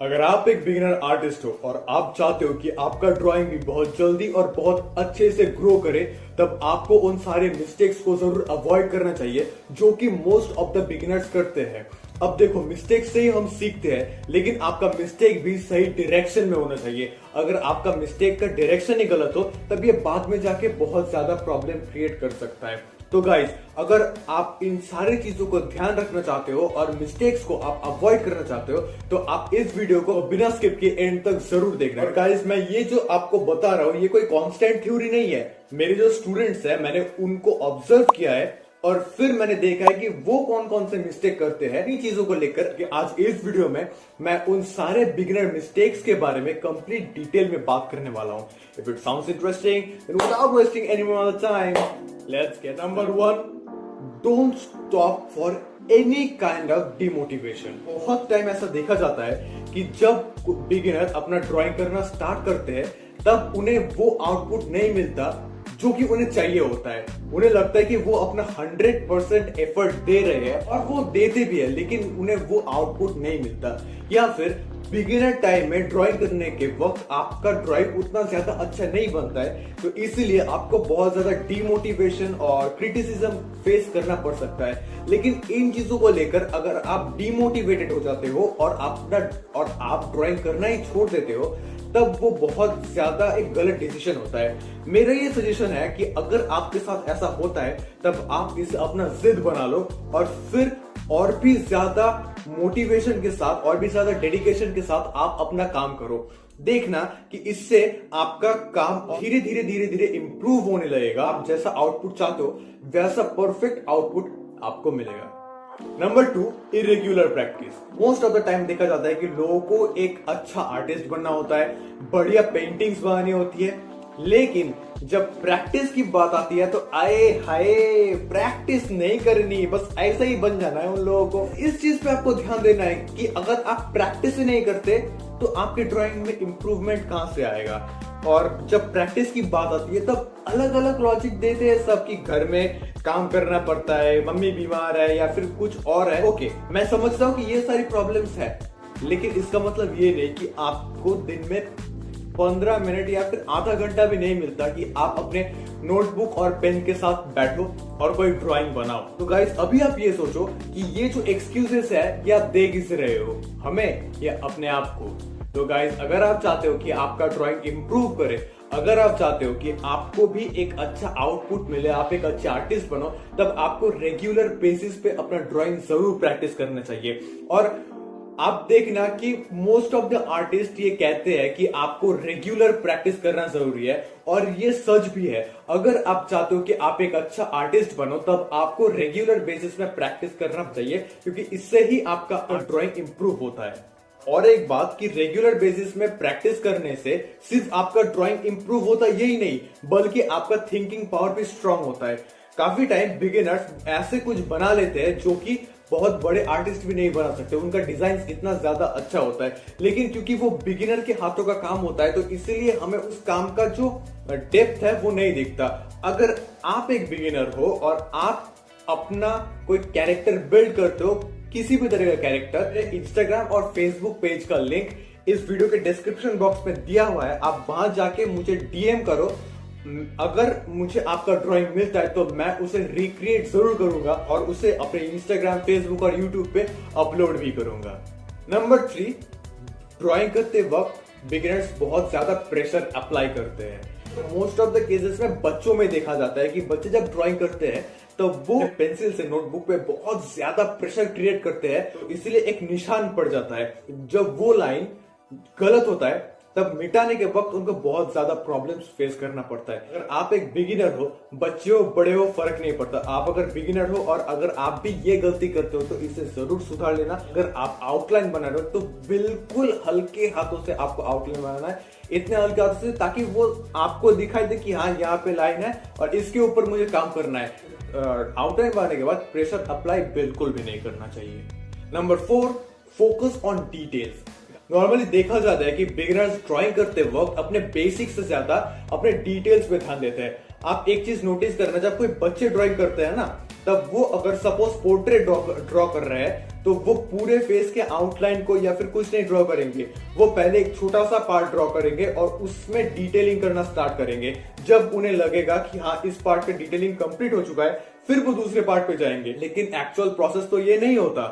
अगर आप एक बिगिनर आर्टिस्ट हो और आप चाहते हो कि आपका ड्राइंग भी बहुत जल्दी और बहुत अच्छे से ग्रो करे, तब आपको उन सारे मिस्टेक्स को जरूर अवॉइड करना चाहिए जो कि मोस्ट ऑफ द बिगिनर्स करते हैं। अब देखो, मिस्टेक से ही हम सीखते हैं, लेकिन आपका मिस्टेक भी सही डायरेक्शन में होना चाहिए। अगर आपका मिस्टेक का डायरेक्शन ही गलत हो, तब ये बाद में जाके बहुत ज्यादा प्रॉब्लम क्रिएट कर सकता है। तो गाइस, अगर आप इन सारी चीजों को ध्यान रखना चाहते हो और मिस्टेक्स को आप अवॉइड करना चाहते हो, तो आप इस वीडियो को बिना स्किप के एंड तक जरूर देखना। और गाइस, मैं ये जो आपको बता रहा हूँ, ये कोई कांस्टेंट थ्योरी नहीं है। मेरे जो स्टूडेंट्स हैं, मैंने उनको ऑब्जर्व किया है और फिर मैंने देखा है कि वो कौन कौन से मिस्टेक करते हैं। इन चीजों को लेकर कि आज इस वीडियो में मैं उन सारे बिगिनर मिस्टेक्स के बारे में कंप्लीट डिटेल में बात करने वाला हूं। If it sounds interesting, then without wasting any more time, let's get number 1। Don't stop for any kind of demotivation. बहुत टाइम ऐसा देखा जाता है कि जब बिगिनर अपना ड्राइंग करना स्टार्ट करते हैं, तब उन्हें वो आउटपुट नहीं मिलता जो कि उन्हें चाहिए होता है। उन्हें लगता है कि वो अपना 100% एफर्ट दे रहे हैं और वो देते भी है, लेकिन उन्हें वो आउटपुट नहीं मिलता। या फिर बिगिनर टाइम में ड्राइंग करने के वक्त आपका ड्राइंग उतना ज्यादा अच्छा नहीं बनता है, तो इसीलिए आपको बहुत ज्यादा डिमोटिवेशन और क्रिटिसिज्म फेस करना पड़ सकता है। लेकिन इन चीजों को लेकर अगर आप डिमोटिवेटेड हो जाते हो और आप ड्राइंग करना ही छोड़ देते हो, तब वो बहुत ज्यादा एक गलत डिसीजन होता है। मेरा ये सजेशन है कि अगर आपके साथ ऐसा होता है, तब आप इसे अपना जिद बना लो और फिर और भी ज्यादा मोटिवेशन के साथ और भी ज्यादा डेडिकेशन के साथ आप अपना काम करो। देखना कि इससे आपका काम धीरे धीरे धीरे धीरे इंप्रूव होने लगेगा। आप जैसा आउटपुट चाहते हो, वैसा परफेक्ट आउटपुट आपको मिलेगा। Number 2, irregular practice. Most of the time देखा जाता है कि लोगों को एक अच्छा आर्टिस्ट बनना होता है, बढ़िया पेंटिंग्स बनानी होती है, लेकिन जब प्रैक्टिस की बात आती है तो आए हाय, प्रैक्टिस नहीं करनी, बस ऐसा ही बन जाना है उन लोगों को। इस चीज पे आपको ध्यान देना है कि अगर आप प्रैक्टिस ही नहीं करते तो आपके ड्राइंग में इंप्रूवमेंट कहां से आएगा। और जब प्रैक्टिस की बात आती है, तब अलग अलग लॉजिक देते हैं सब कि घर में काम करना पड़ता है, मम्मी बीमार है या फिर कुछ और है। ओके, मैं समझता हूँ कि ये सारी प्रॉब्लम्स है, लेकिन इसका मतलब ये नहीं कि आपको दिन में 15 मिनट या फिर आधा घंटा भी नहीं मिलता कि आप अपने नोटबुक और पेन के साथ बैठो और कोई ड्राइंग बनाओ। तो गाइस, अभी आप ये सोचो कि ये जो एक्सक्यूजेस है, ये आप दे किसे रहे हो, हमें या अपने आप को। तो गाइस, अगर आप चाहते हो कि आपका ड्राइंग इंप्रूव करे, अगर आप चाहते हो कि आपको भी एक अच्छा आउटपुट मिले, आप एक अच्छे आर्टिस्ट बनो, तब आपको रेगुलर बेसिस पे अपना ड्राइंग जरूर प्रैक्टिस करना चाहिए। और आप देखना कि मोस्ट ऑफ द आर्टिस्ट ये कहते हैं कि आपको रेगुलर प्रैक्टिस करना जरूरी है, और ये सच भी है। अगर आप चाहते हो कि आप एक अच्छा आर्टिस्ट बनो, तब आपको रेगुलर बेसिस में प्रैक्टिस करना चाहिए, क्योंकि इससे ही आपका ड्राइंग इंप्रूव होता है। और एक बात कि रेगुलर बेसिस में प्रैक्टिस करने से सिर्फ आपका ड्राइंग इंप्रूव होता यही नहीं, बल्कि आपका थिंकिंग पावर भी स्ट्रांग होता है। काफी टाइम बिगिनर्स ऐसे कुछ बना लेते हैं जो कि बहुत बड़े आर्टिस्ट भी नहीं बना सकते, उनका डिजाइन इतना ज्यादा अच्छा होता है, लेकिन क्योंकि वो बिगिनर के हाथों का काम होता है, तो इसीलिए हमें उस काम का जो डेप्थ है वो नहीं दिखता। अगर आप एक बिगिनर हो और आप अपना कोई कैरेक्टर बिल्ड करते हो, किसी भी तरह का कैरेक्टर, इंस्टाग्राम और फेसबुक पेज का लिंक इस वीडियो के डिस्क्रिप्शन बॉक्स में दिया हुआ है, आप वहां जाके मुझे डीएम करो। अगर मुझे आपका ड्राइंग मिलता है तो मैं उसे रिक्रिएट जरूर करूंगा और उसे अपने इंस्टाग्राम, फेसबुक और यूट्यूब पे अपलोड भी करूंगा। नंबर 3, ड्राइंग करते वक्त बिगिनर्स बहुत ज्यादा प्रेशर अप्लाई करते हैं। मोस्ट ऑफ द केसेस में बच्चों में देखा जाता है कि बच्चे जब ड्राइंग करते हैं तो वो पेंसिल से नोटबुक पे बहुत ज्यादा प्रेशर क्रिएट करते हैं, तो इसलिए एक निशान पड़ जाता है। जब वो लाइन गलत होता है, तब मिटाने के वक्त उनको बहुत ज्यादा प्रॉब्लम्स फेस करना पड़ता है। अगर आप एक बिगिनर हो, बच्चे हो बड़े हो फर्क नहीं पड़ता, आप अगर बिगिनर हो और अगर आप भी ये गलती करते हो तो इसे जरूर सुधार लेना। अगर आप आउटलाइन बना रहे हो तो बिल्कुल हल्के हाथों से आपको आउटलाइन बनाना है, इतने हल्के हाथों से ताकि वो आपको दिखाई दे कि हाँ, यहाँ पे लाइन है और इसके ऊपर मुझे काम करना है। आउटलाइन बनाने के बाद प्रेशर अप्लाई बिल्कुल भी नहीं करना चाहिए। Number 4, focus on details. Normally देखा जाता है कि बिगिनर्स ड्राइंग करते वक्त अपने बेसिक्स से ज्यादा अपने डिटेल्स पे ध्यान देते हैं। आप एक चीज नोटिस करना, जब कोई बच्चे ड्राइंग करते हैं ना, तब वो अगर सपोज पोर्ट्रेट ड्रॉ कर रहे हैं, तो वो पूरे फेस के आउटलाइन को या फिर कुछ नहीं ड्रॉ करेंगे, वो पहले एक छोटा सा पार्ट ड्रॉ करेंगे और उसमें डिटेलिंग करना स्टार्ट करेंगे। जब उन्हें लगेगा कि हाँ इस पार्ट का डिटेलिंग कंप्लीट हो चुका है, फिर वो दूसरे पार्ट पे जाएंगे। लेकिन एक्चुअल प्रोसेस तो ये नहीं होता।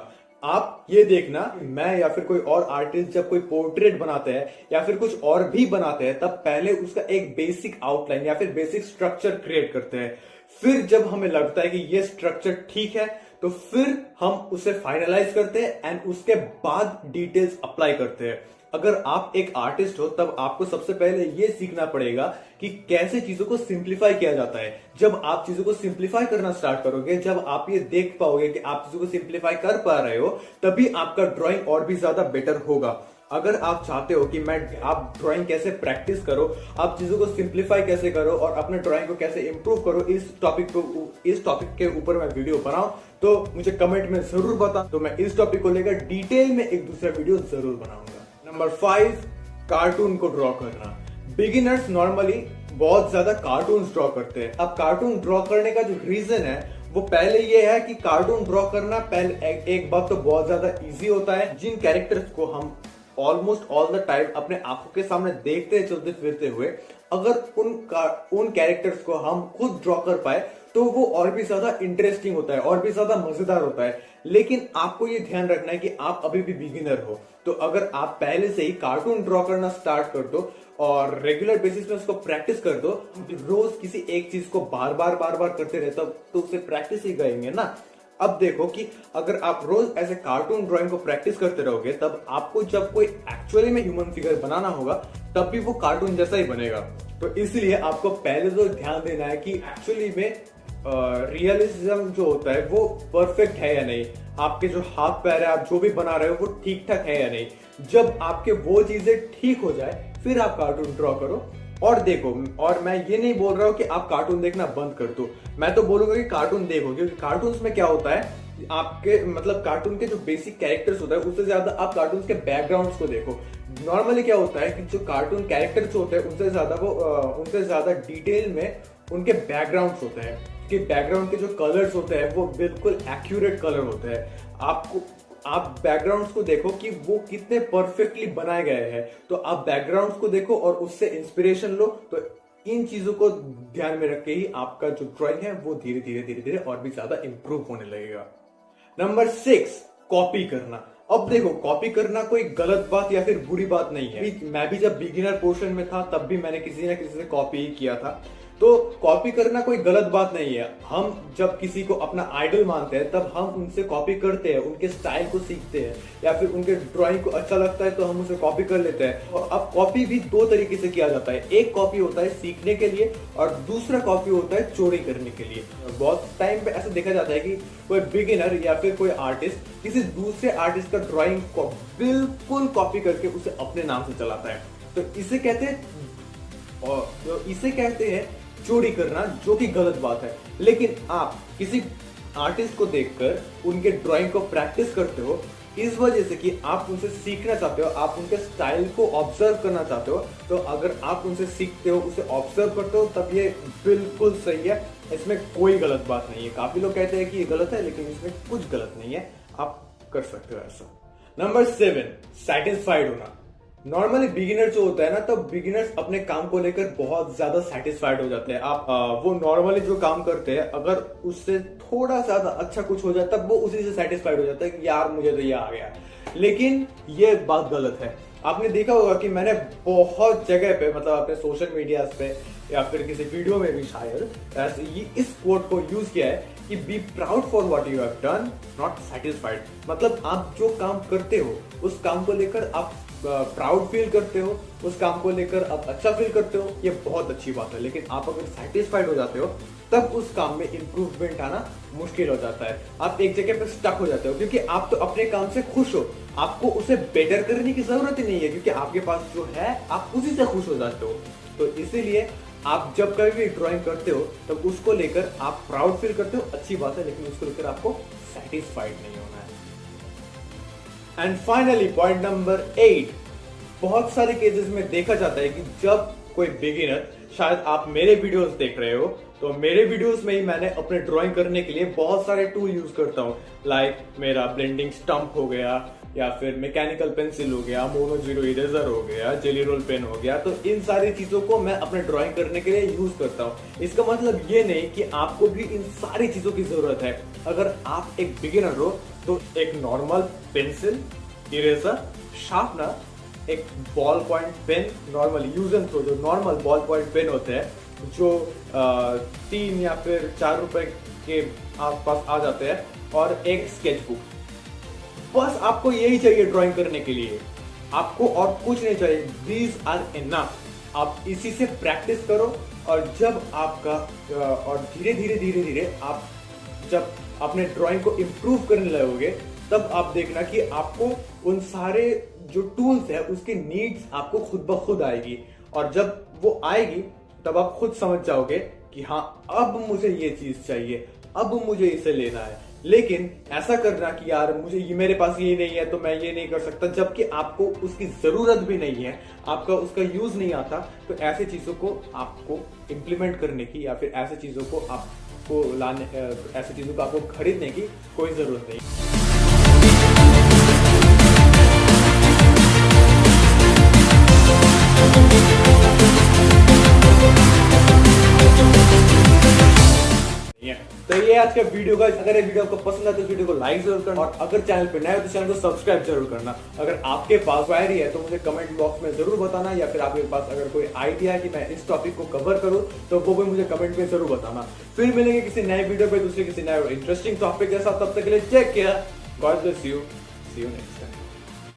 आप ये देखना, मैं या फिर कोई और आर्टिस्ट जब कोई पोर्ट्रेट बनाते हैं या फिर कुछ और भी बनाते हैं, तब पहले उसका एक बेसिक आउटलाइन या फिर बेसिक स्ट्रक्चर क्रिएट करते हैं। फिर जब हमें लगता है कि ये स्ट्रक्चर ठीक है, तो फिर हम उसे फाइनलाइज करते हैं एंड उसके बाद डिटेल्स अप्लाई करते हैं। अगर आप एक आर्टिस्ट हो, तब आपको सबसे पहले ये सीखना पड़ेगा कि कैसे चीजों को सिंप्लीफाई किया जाता है। जब आप चीजों को सिंप्लीफाई करना स्टार्ट करोगे, जब आप ये देख पाओगे कि आप चीजों को सिंप्लीफाई कर पा रहे हो, तभी आपका ड्राइंग और भी ज्यादा बेटर होगा। अगर आप चाहते हो कि आप ड्राइंग कैसे प्रैक्टिस करो, आप चीजों को सिंप्लीफाई कैसे करो और अपने ड्राइंग को कैसे इंप्रूव करो, इस टॉपिक के ऊपर मैं वीडियो बनाऊं, तो मुझे कमेंट में जरूर बता। तो मैं इस टॉपिक को लेकर डिटेल में एक दूसरा वीडियो जरूर बनाऊंगा। नंबर 5, कार्टून को ड्रॉ करना। बिगिनर्स नॉर्मली बहुत ज्यादा कार्टून ड्रॉ करते हैं। अब कार्टून ड्रॉ करने का जो रीजन है, वो पहले ये है कि कार्टून ड्रॉ करना पहले एक बात तो बहुत ज्यादा इजी होता है। जिन कैरेक्टर्स को हम ऑलमोस्ट ऑल द टाइम अपने आंखों के सामने देखते चलते फिरते हुए, अगर उन कैरेक्टर्स को हम खुद ड्रॉ कर पाए, तो वो और भी ज्यादा इंटरेस्टिंग होता है, और भी ज्यादा मजेदार होता है। लेकिन आपको ये ध्यान रखना है कि आप अभी भी बिगिनर हो। तो अगर आप पहले से ही कार्टून ड्रॉ करना स्टार्ट कर दो और रेगुलर बेसिस में उसको प्रैक्टिस कर दो, रोज किसी एक चीज को बार बार करते रहे, तब तो उसे प्रैक्टिस ही करेंगे ना। अब देखो कि अगर आप रोज ऐसे कार्टून ड्राइंग को प्रैक्टिस करते रहोगे, तब आपको जब कोई एक्चुअली में ह्यूमन फिगर बनाना होगा, तब भी वो कार्टून जैसा ही बनेगा। तो इसलिए आपको पहले तो ध्यान देना है कि एक्चुअली में रियलिज्म जो होता है वो परफेक्ट है या नहीं, आपके जो हाथ पैर है, आप जो भी बना रहे हो वो ठीक ठाक है या नहीं। जब आपके वो चीजें ठीक हो जाए, फिर आप कार्टून ड्रॉ करो और देखो। और मैं ये नहीं बोल रहा हूँ कि आप कार्टून देखना बंद कर दो, मैं तो बोलूंगा कि कार्टून देखो, क्योंकि कार्टून्स में क्या होता है, आपके मतलब कार्टून के जो बेसिक कैरेक्टर्स होता है, उससे ज्यादा आप कार्टून के बैकग्राउंड्स को देखो। नॉर्मली क्या होता है कि जो कार्टून कैरेक्टर्स होते हैं, उनसे ज्यादा डिटेल में उनके बैकग्राउंड्स होते हैं, कि बैकग्राउंड के जो कलर्स होते हैं वो बिल्कुल एक्यूरेट कलर होते हैं। आप बैकग्राउंड्स को देखो कि वो कितने परफेक्टली बनाए गए हैं। तो आप बैकग्राउंड्स को देखो और उससे इंस्पिरेशन लो। तो इन चीजों को ध्यान में रख के ही आपका जो ड्राइंग है वो धीरे धीरे और भी ज्यादा इंप्रूव होने लगेगा। नंबर 6, कॉपी करना। अब देखो, कॉपी करना कोई गलत बात या फिर बुरी बात नहीं है। मैं भी जब बिगिनर पोर्शन में था, तब भी मैंने किसी न किसी से कॉपी ही किया था। तो कॉपी करना कोई गलत बात नहीं है। हम जब किसी को अपना आइडल मानते हैं, तब हम उनसे कॉपी करते हैं, उनके स्टाइल को सीखते हैं, या फिर उनके ड्राइंग को अच्छा लगता है तो हम उसे कॉपी कर लेते हैं। और अब कॉपी भी 2 तरीके से किया जाता है। एक कॉपी होता है सीखने के लिए और दूसरा कॉपी होता है चोरी करने के लिए। बहुत टाइम पे ऐसा देखा जाता है कि कोई बिगिनर या फिर कोई आर्टिस्ट किसी दूसरे आर्टिस्ट का ड्राइंग को बिल्कुल कॉपी करके उसे अपने नाम से चलाता है। तो इसे कहते हैं चोरी करना, जो कि गलत बात है। लेकिन आप किसी आर्टिस्ट को देखकर उनके ड्राइंग को प्रैक्टिस करते हो, इस वजह से कि आप उनसे सीखना चाहते हो, आप उनके स्टाइल को ऑब्जर्व करना चाहते हो। तो अगर आप उनसे सीखते हो, उसे ऑब्जर्व करते हो, तब ये बिल्कुल सही है, इसमें कोई गलत बात नहीं है। काफी लोग कहते हैं कि ये गलत है, लेकिन इसमें कुछ गलत नहीं है, आप कर सकते हो ऐसा। नंबर 7, सैटिस्फाइड होना। नॉर्मली बिगिनर जो होता है ना, तो बिगिनर्स अपने काम को लेकर बहुत ज्यादा सेटिस्फाइड हो जाते हैं। वो नॉर्मली जो काम करते हैं, अगर उससे थोड़ा ज्यादा अच्छा कुछ हो जाए, तब वो उसी से सेटिस्फाइड हो जाता है कि यार मुझे तो ये आ गया। लेकिन ये बात गलत है। आपने देखा होगा कि मैंने बहुत जगह पे, मतलब अपने सोशल मीडिया पे या फिर किसी वीडियो में भी शायद इस कोट को यूज किया है कि be proud for what you have done, not satisfied. मतलब आप जो काम करते हो, उस काम को लेकर आप प्राउड फील करते हो, उस काम को लेकर आप अच्छा फील करते हो, ये बहुत अच्छी बात है। लेकिन आप अगर सेटिस्फाइड हो जाते हो, तब उस काम में इंप्रूवमेंट आना मुश्किल हो जाता है। आप एक जगह पे स्टक हो जाते हो, क्योंकि आप तो अपने काम से खुश हो, आपको उसे बेटर करने की जरूरत ही नहीं है, क्योंकि आपके पास जो है आप उसी से खुश हो जाते हो। तो इसीलिए आप जब कभी भी ड्राइंग करते हो, तब उसको लेकर आप प्राउड फील करते हो, अच्छी बात है, लेकिन उसको लेकर आपको सेटिस्फाइड नहीं होना है। एंड फाइनली पॉइंट नंबर 8, बहुत सारे केसेस में देखा जाता है कि जब कोई बिगिनर, शायद आप मेरे वीडियोस देख रहे हो तो मेरे वीडियोस में ही मैंने अपने ड्राइंग करने के लिए बहुत सारे टूल यूज करता हूँ। लाइक मेरा ब्लेंडिंग स्टम्प हो गया, या फिर मैकेनिकल पेंसिल हो गया, मोनो जीरो इरेजर हो गया, जेली रोल पेन हो गया। तो इन सारी चीजों को मैं अपने ड्राइंग करने के लिए यूज करता हूँ। इसका मतलब ये नहीं कि आपको भी इन सारी चीजों की जरूरत है। अगर आप एक बिगिनर हो तो एक नॉर्मल पेंसिल, इरेजर, शार्पनर, एक ball point pen, normal use and throw जो नॉर्मल बॉल पॉइंट पेन होते हैं, जो 3 या फिर 4 रुपए के आसपास आ जाते हैं, और एक स्केच बुक। बस आपको यही चाहिए ड्राइंग करने के लिए, आपको और कुछ नहीं चाहिए। These are enough. आप इसी से प्रैक्टिस करो, और जब आपका और धीरे धीरे धीरे धीरे आप जब अपने ड्राइंग को इम्प्रूव करने लगोगे, तब आप देखना कि आपको उन सारे जो टूल्स है उसकी नीड्स आपको खुद ब खुद आएगी। और जब वो आएगी तब आप खुद समझ जाओगे कि हाँ, अब मुझे ये चीज चाहिए, अब मुझे इसे लेना है। लेकिन ऐसा करना कि यार मुझे ये, मेरे पास ये नहीं है तो मैं ये नहीं कर सकता, जबकि आपको उसकी जरूरत भी नहीं है, आपका उसका यूज नहीं आता, तो ऐसी चीजों को आपको इम्प्लीमेंट करने की, या फिर ऐसी चीजों को आपको लाने, ऐसी चीजों को आपको खरीदने की कोई जरूरत नहीं। तो ये आज का वीडियो का, अगर ये वीडियो आपको पसंद आए तो इस वीडियो को लाइक जरूर करना, और अगर चैनल पे नए हो तो चैनल को सब्सक्राइब जरूर करना। अगर आपके पास क्वेरी है तो मुझे कमेंट बॉक्स में जरूर बताना, या फिर आपके पास अगर कोई आइडिया है कि मैं इस टॉपिक को कवर करूं तो वो भी मुझे कमेंट में जरूर बताना। फिर मिलेंगे किसी नए वीडियो पे, दूसरे किसी नए इंटरेस्टिंग टॉपिक के साथ। तब तक के लिए take care, God bless you, see you next time.